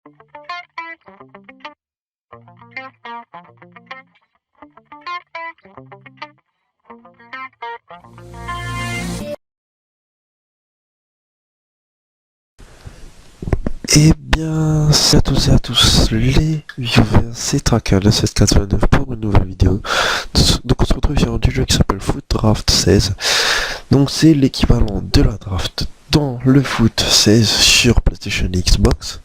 Eh bien, c'est à tous et à tous les viewers, c'est Tracker de 789 pour une nouvelle vidéo. Donc on se retrouve sur un jeu qui s'appelle Foot Draft 16. Donc c'est l'équivalent de la draft dans le Foot 16 sur PlayStation et Xbox.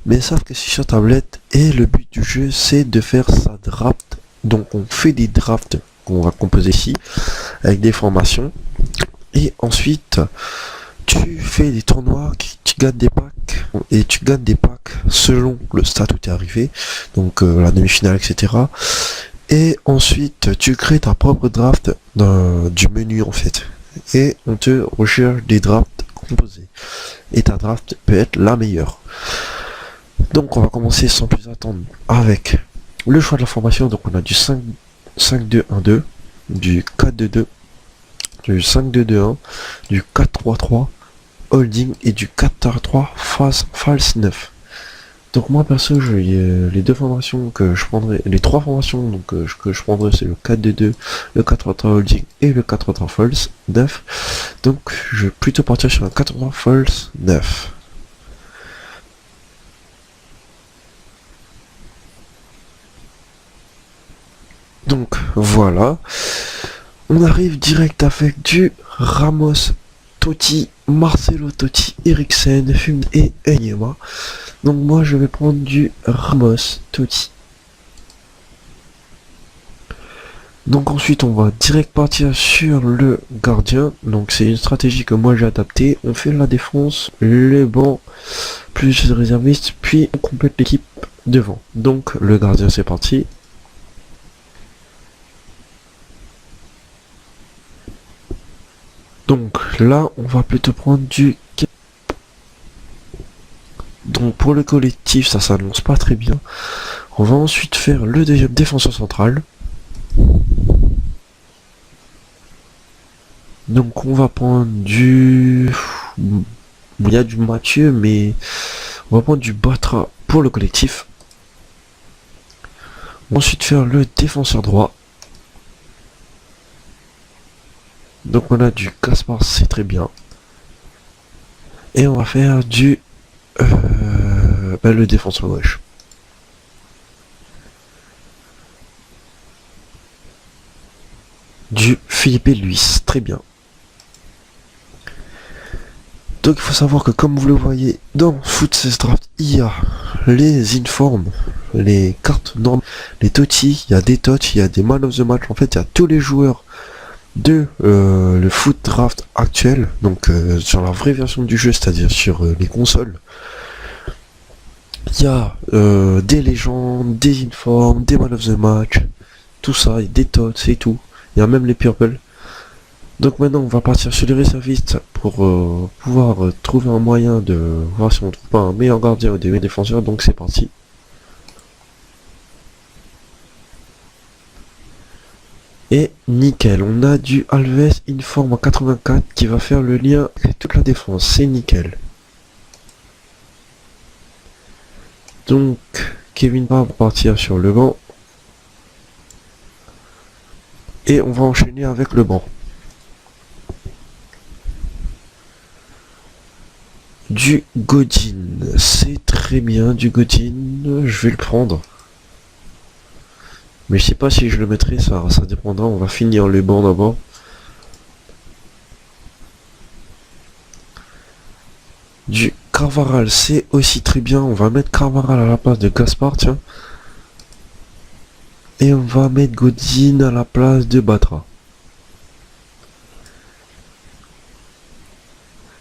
Mais sauf que c'est sur tablette et le but du jeu c'est de faire sa draft. Donc on fait des drafts qu'on va composer ici avec des formations. Et ensuite tu fais des tournois, tu gagnes des packs et tu gagnes des packs selon le stade où tu es arrivé, donc la demi-finale, etc. Et ensuite tu crées ta propre draft du menu en fait. Et on te recherche des drafts composés. Et ta draft peut être la meilleure. Donc on va commencer sans plus attendre avec le choix de la formation. Donc on a du 5-2-1-2, du 4-2-2, du 5-2-2-1, du 4-3-3, holding et du 4-3 false 9. Donc moi perso les deux formations que je prendrai, les trois formations donc que je prendrai c'est le 4-2-2, le 4-3 holding et le 4-3 false 9. Donc je vais plutôt partir sur un 4-3 false 9. Donc voilà, on arrive direct avec du Ramos, Totti, Marcelo Totti, Eriksen, Hume et Enyema. Donc moi je vais prendre du Ramos, Totti. Donc ensuite on va direct partir sur le gardien. Donc c'est une stratégie que moi j'ai adaptée. On fait la défense, les bancs, plus de réservistes, puis on complète l'équipe devant. Donc le gardien c'est parti. Donc là on va plutôt prendre du... Donc pour le collectif ça s'annonce pas très bien. On va ensuite faire le deuxième défenseur central. Donc on va prendre du... Il y a du Mathieu mais on va prendre du Batra pour le collectif. On va ensuite faire le défenseur droit. Donc on a du Gaspard, c'est très bien. Et on va faire du... le défenseur gauche. Du Philippe Luis, très bien. Donc il faut savoir que comme vous le voyez dans Foot 16 Draft, il y a les informes, les cartes normales, les Totti, il y a des Tots, il y a des Man of the Match, en fait il y a tous les joueurs de le Foot Draft actuel, donc sur la vraie version du jeu, c'est-à-dire sur les consoles. Il y a des légendes, des informes, des Man of the Match, tout ça, et des Tots et tout. Il y a même les Purple. Donc maintenant on va partir sur les réservistes pour pouvoir trouver un moyen de voir si on trouve pas un meilleur gardien ou des meilleurs défenseurs. Donc c'est parti. Et nickel, on a du Alves Informe en 84 qui va faire le lien avec toute la défense, c'est nickel. Donc Kevin va partir sur le banc. Et on va enchaîner avec le banc. Du Godin, c'est très bien du Godin, je vais le prendre. Mais je sais pas si je le mettrai, ça dépendra, on va finir les bancs d'abord. Du Carvaral, c'est aussi très bien, on va mettre Carvaral à la place de Gaspard, tiens. Et on va mettre Godin à la place de Batra.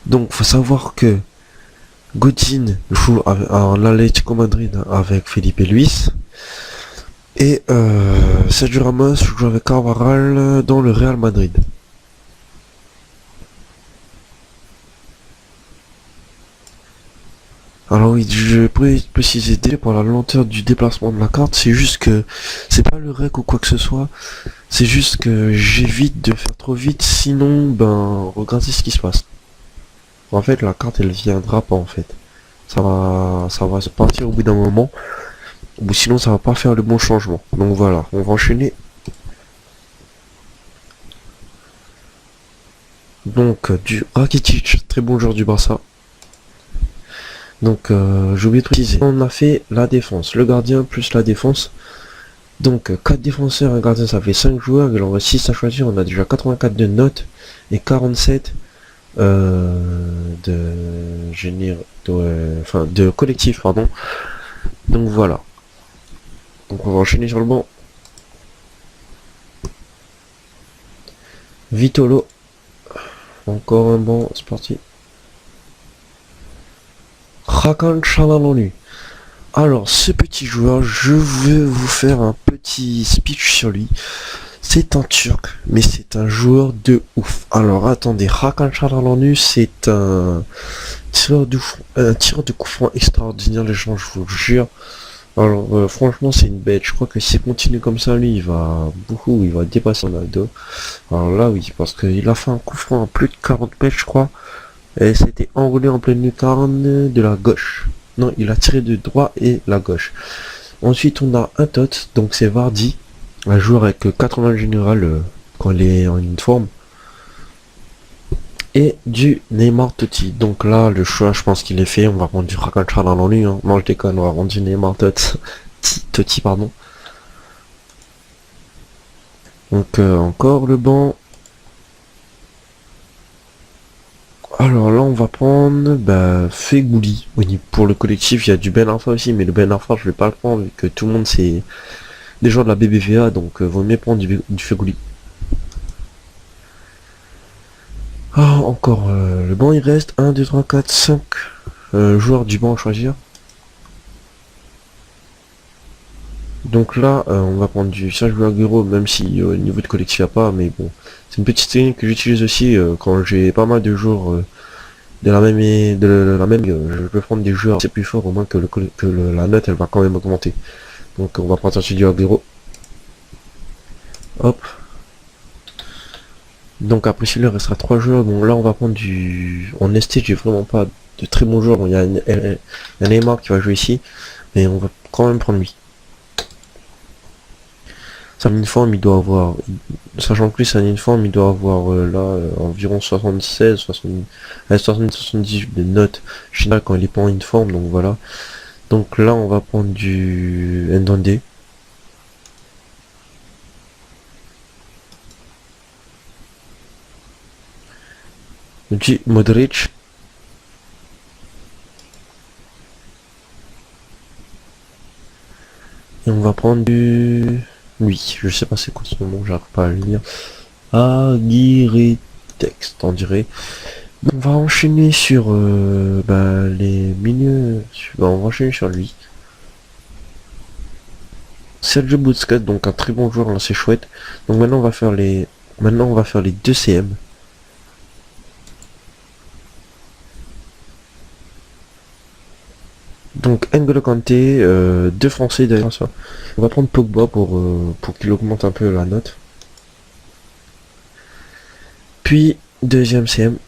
Donc faut savoir que Godin joue en l'Atlético Madrid avec Felipe Luis. Et Sergio Ramos joue avec Carvajal dans le Real Madrid. Alors oui, je pourrais préciser déjà pour la lenteur du déplacement de la carte, c'est juste que c'est pas le rec ou quoi que ce soit, c'est juste que j'évite de faire trop vite, sinon ben regardez ce qui se passe. En fait la carte elle viendra pas en fait. ça va se partir au bout d'un moment, ou sinon ça va pas faire le bon changement. Donc voilà, on va enchaîner. Donc du Rakitic, très bon joueur du Barça. Donc j'ai oublié de préciser, on a fait la défense, le gardien plus la défense. Donc 4 défenseurs, un gardien, ça fait 5 joueurs, il en reste 6 à choisir, on a déjà 84 de notes et 47 de génie de collectif, pardon. Donc voilà. Donc on va enchaîner sur le banc. Vitolo. Encore un banc, c'est parti. Hakan Çalhanoğlu. Alors, ce petit joueur, je veux vous faire un petit speech sur lui. C'est un Turc, mais c'est un joueur de ouf. Alors, attendez, Hakan Çalhanoğlu, c'est un tireur de coup franc extraordinaire, les gens, je vous le jure. Alors, franchement, c'est une bête. Je crois que s'il continue comme ça, lui, il va dépasser Ronaldo. Alors là, oui, parce qu'il a fait un coup franc à plus de 40 mètres, je crois. Et c'était enroulé en pleine lucarne de la gauche. Non, il a tiré de droit et la gauche. Ensuite, on a un tot, donc c'est Vardy, un joueur avec 80 général quand il est en uniforme. Et du Neymar Totti. Donc là, le choix, je pense qu'il est fait. On va prendre du Hakan Çalhanoğlu. Hein. Non, je déconne, on va prendre du Neymar Totti, pardon. Donc encore le banc. Alors là, on va prendre Fegouli. Oui, pour le collectif, il y a du Ben Arfa aussi, mais le Ben Arfa, je vais pas le prendre vu que tout le monde c'est des gens de la BBVA, donc vaut mieux prendre du Fegouli. Ah, encore le banc, il reste 1, 2, 3, 4, 5 joueurs du banc à choisir. Donc là, on va prendre du Sergio Aguero, même si au niveau de collectif il n'y a pas, mais bon, c'est une petite technique que j'utilise aussi quand j'ai pas mal de joueurs de la même, je peux prendre des joueurs assez plus forts, au moins que, la note elle va quand même augmenter. Donc on va prendre un studio Aguero. Hop. Donc après celui-là il restera 3 joueurs. Donc là on va prendre du. En ST j'ai vraiment pas de très bons joueurs. Bon, il y a un Neymar qui va jouer ici. Mais on va quand même prendre lui. Sa uniforme il doit avoir. Sachant que lui c'est un uniforme, il doit avoir environ 76, 78 de notes générales quand il est pas en uniforme, donc voilà. Donc là on va prendre du Ndondé. Du Modric. Et on va prendre du. Oui, je sais pas c'est quoi ce nom, j'arrive pas à le lire. Aguirre-Texte, on dirait. On va enchaîner sur les milieux. On va enchaîner sur lui. Sergio Busquets, donc un très bon joueur, là c'est chouette. Donc maintenant on va faire les. Maintenant on va faire les 2 CM. Donc N'Golo Kanté, 2 Français d'ailleurs. On va prendre Pogba pour qu'il augmente un peu la note. Puis deuxième CM.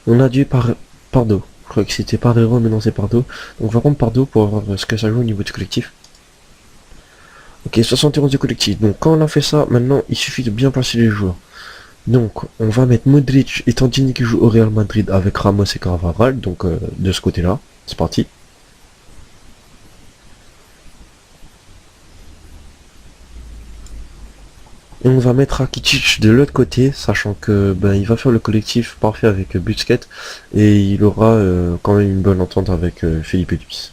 On a du Pardo. Je crois que c'était Pardero, mais non c'est Pardo. Donc on va prendre Pardo pour voir ce que ça joue au niveau du collectif. Ok, 71 du collectif. Donc quand on a fait ça, maintenant il suffit de bien placer les joueurs. Donc on va mettre Modric, étant donné qu'il joue au Real Madrid avec Ramos et Carvajal, donc de ce côté-là. C'est parti. Et on va mettre Rakitic de l'autre côté, sachant que il va faire le collectif parfait avec Busquets et il aura quand même une bonne entente avec Felipe Luis.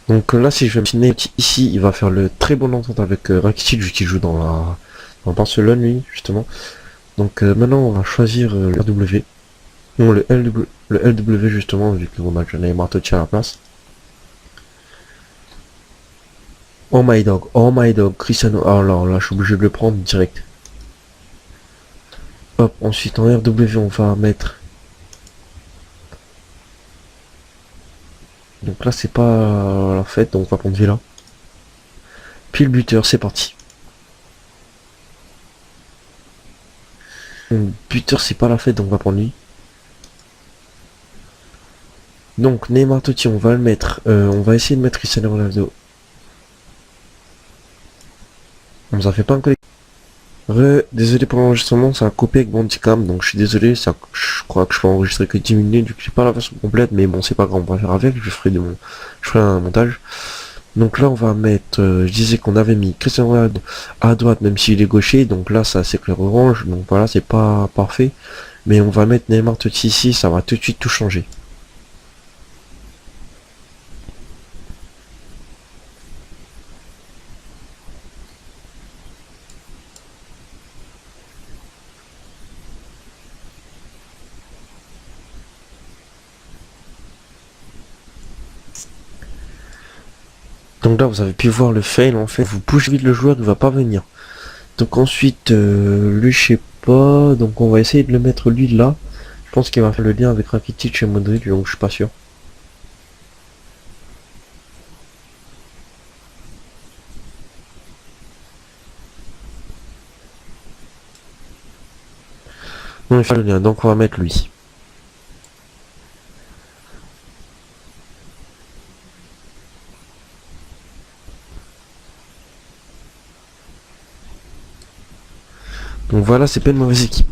Donc là si je vais me signer ici, il va faire le très bonne entente avec Rakitic vu qu'il joue dans Barcelone lui justement. Donc maintenant on va choisir le RW. Non le LW justement vu qu'on a Neymar Totti à la place. Oh my dog, Cristiano. Alors là, je suis obligé de le prendre direct. Hop, ensuite en RW, on va mettre. Donc là, c'est pas la fête, donc on va prendre Villa. Puis le buteur, c'est parti. Buteur, c'est pas la fête, donc on va prendre lui. Donc Neymar Totti, on va le mettre. On va essayer de mettre Cristiano Ronaldo. On nous a fait pas un collègue. Désolé pour l'enregistrement, ça a coupé avec Bandicam, donc je suis désolé, je crois que je peux enregistrer que 10 minutes, vu que j'ai pas la version complète, mais bon, c'est pas grave, on va faire avec, je ferai un montage. Donc là, on va mettre, je disais qu'on avait mis Cristiano Ronaldo à droite, même s'il est gaucher, donc là, ça c'est clair orange, donc voilà, c'est pas parfait, mais on va mettre Neymar Totti ici, ça va tout de suite tout changer. Donc là, vous avez pu voir le fail, en fait, vous bougez vite le joueur, il va pas venir. Donc ensuite, lui, je sais pas, donc on va essayer de le mettre lui là. Je pense qu'il va faire le lien avec Rakitic et Modric, donc je suis pas sûr. On va faire le lien, donc on va mettre lui. Donc voilà, c'est pas une mauvaise équipe.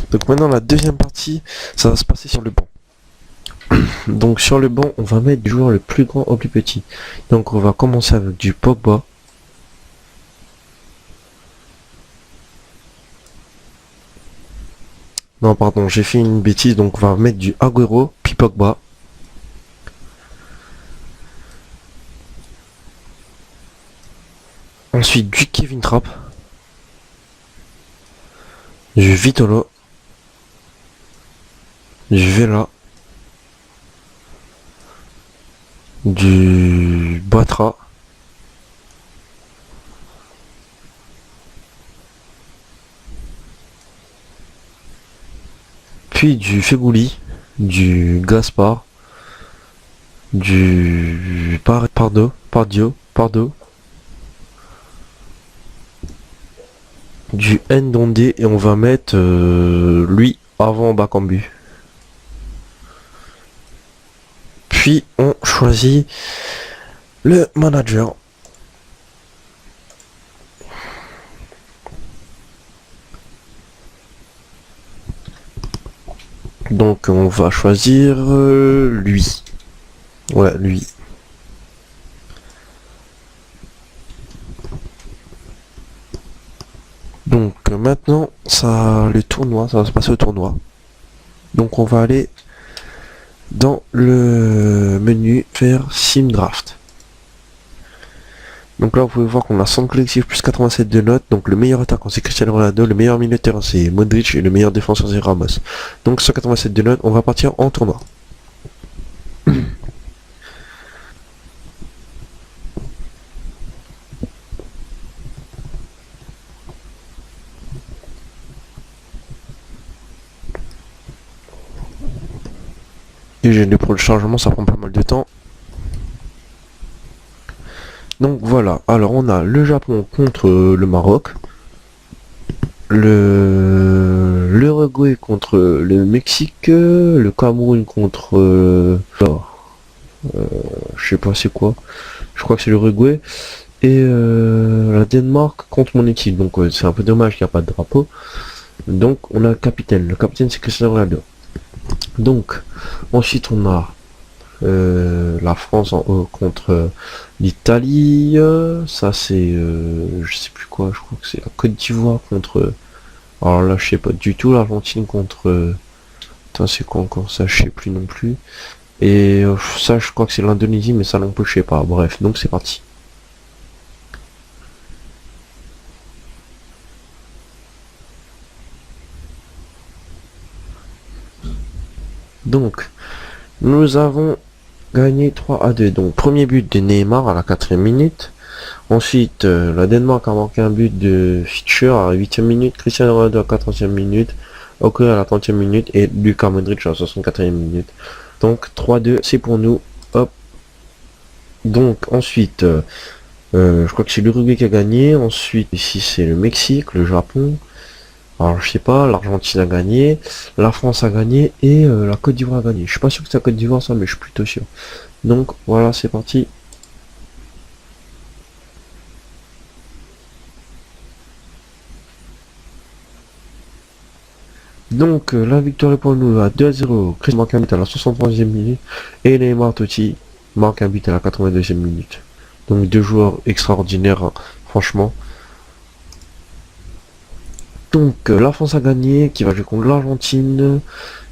Donc maintenant la deuxième partie, ça va se passer sur le banc. Donc sur le banc, on va mettre du joueur le plus grand au plus petit. Donc on va commencer avec du Pogba. Non pardon, j'ai fait une bêtise, donc on va mettre du Agüero, puis Pogba. Ensuite du Kevin Trapp. Du Vitolo. Du Vela. Du Batra. Puis du Fegouli. Du Gaspard. Du Pardo. Du Ndondé et on va mettre lui avant Bakambu. Puis on choisit le manager. Donc on va choisir lui. Ouais, lui. Donc maintenant, le tournoi, ça va se passer au tournoi. Donc on va aller dans le menu faire Sim Draft. Donc là, vous pouvez voir qu'on a 100 collectifs plus 87 de notes. Donc le meilleur attaquant c'est Cristiano Ronaldo, le meilleur milieu de terrain c'est Modric et le meilleur défenseur c'est Ramos. Donc 187 de notes, on va partir en tournoi. Désolé pour le chargement, ça prend pas mal de temps. Donc voilà, alors on a le Japon contre le Maroc, l'Uruguay contre le Mexique, le Cameroun contre je sais pas c'est quoi, je crois que c'est l'Uruguay, et la Danemark contre mon équipe. Donc c'est un peu dommage qu'il n'y a pas de drapeau. Donc on a le capitaine c'est Cristiano Ronaldo. Donc ensuite on a la France en haut contre l'Italie, ça c'est je sais plus quoi, je crois que c'est la Côte d'Ivoire contre, alors là je sais pas du tout, l'Argentine contre, putain c'est quoi encore ça, je sais plus non plus, et ça je crois que c'est l'Indonésie, mais ça non plus je sais pas, bref, donc c'est parti. Donc nous avons gagné 3-2. Donc premier but de Neymar à la 4ème minute. Ensuite, la Danemark a marqué un but de Fischer à la 8ème minute, Cristiano Ronaldo à la 4e minute, Okoye à la 30e minute et Luka Modric à la 64e minute. Donc 3-2, c'est pour nous. Hop. Donc ensuite, je crois que c'est l'Uruguay qui a gagné. Ensuite, ici c'est le Mexique, le Japon. Alors je sais pas, l'Argentine a gagné, la France a gagné et la Côte d'Ivoire a gagné. Je suis pas sûr que c'est la Côte d'Ivoire ça, mais je suis plutôt sûr. Donc voilà, c'est parti. Donc la victoire est pour nous à 2-0. Chris marque un but à la 63e minute et Neymar Totti marque un but à la 82e minute. Donc deux joueurs extraordinaires, hein, franchement. Donc la France a gagné, qui va jouer contre l'Argentine.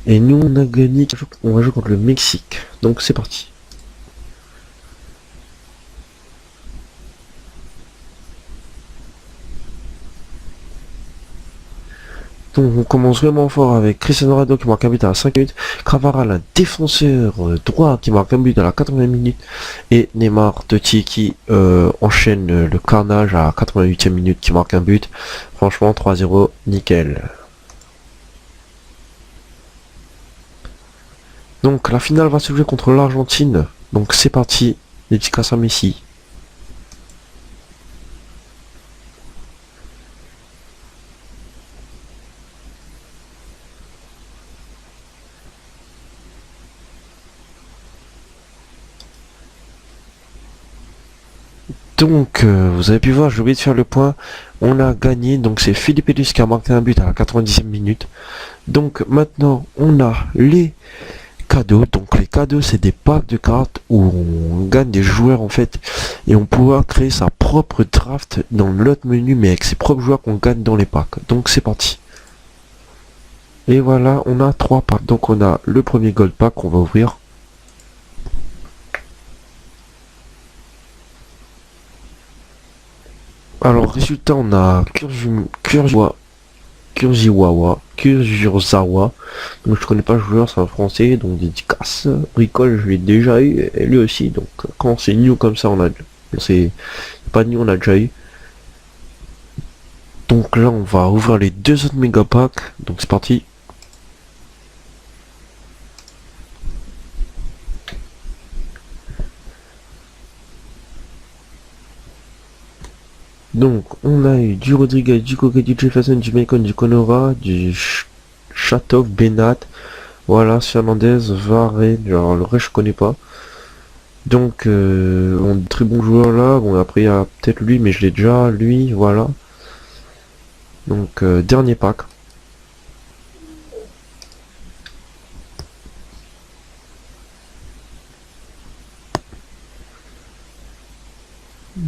Et nous on a gagné, on va jouer contre le Mexique. Donc c'est parti. Donc on commence vraiment fort avec Cristiano Ronaldo qui marque un but à la 5 minutes, Cravara, un défenseur droit qui marque un but à la 80 minutes, et Neymar Totti qui enchaîne le carnage à la 88e minute qui marque un but. Franchement 3-0, nickel. Donc la finale va se jouer contre l'Argentine. Donc c'est parti, dédicace à Messi. Donc, vous avez pu voir, j'ai oublié de faire le point. On a gagné, donc c'est Philippe Elus qui a marqué un but à la 90e minute. Donc maintenant, on a les cadeaux. Donc les cadeaux, c'est des packs de cartes où on gagne des joueurs en fait. Et on pourra créer sa propre draft dans l'autre menu, mais avec ses propres joueurs qu'on gagne dans les packs. Donc c'est parti. Et voilà, on a 3 packs. Donc on a le premier gold pack qu'on va ouvrir. Alors, résultat, on a Kurziwawa. Donc, je connais pas le joueur, c'est un français, donc dédicace. Bricole, je l'ai déjà eu, et lui aussi. Donc, quand c'est new comme ça, c'est pas new, on a déjà eu. Donc là, on va ouvrir les deux autres méga packs. Donc, c'est parti. Donc, on a eu du Rodriguez, du Koke, du Jefferson, du Bacon, du Conora, du Chatov, Benat, voilà, Fernandez, Varane, alors le reste je connais pas. Donc, on a très bon joueur là, bon après il y a peut-être lui, mais je l'ai déjà, lui, voilà. Donc, dernier pack.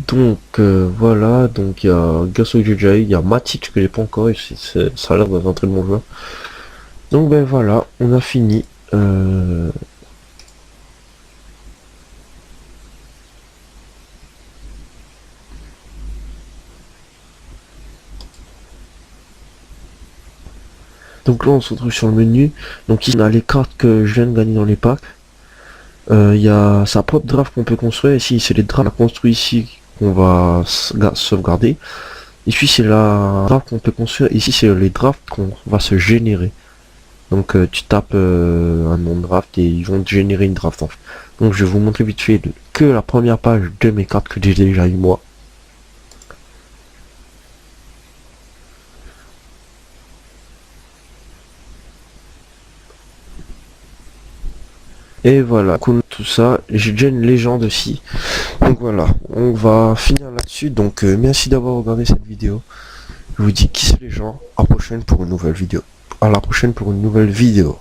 Donc voilà, donc il y a Gasso que j'ai déjà eu, il y a Matic que j'ai pas encore eu, ça a l'air d'être un très bon joueur. Donc ben voilà, on a fini. Donc là on se retrouve sur le menu. Donc ici on a les cartes que je viens de gagner dans les packs. Il y a sa propre draft qu'on peut construire. Ici c'est les drafts qu'on a construit ici qu'on va sauvegarder. Ici c'est la draft qu'on peut construire. Ici c'est les drafts qu'on va se générer. Donc tu tapes un nom de draft et ils vont te générer une draft en fait. Donc je vais vous montrer vite fait que la première page de mes cartes que j'ai déjà eu moi. Et voilà, comme tout ça, j'ai déjà une légende aussi. Donc voilà, on va finir là-dessus. Donc merci d'avoir regardé cette vidéo. Je vous dis qui sont les gens. À la prochaine pour une nouvelle vidéo. À la prochaine pour une nouvelle vidéo.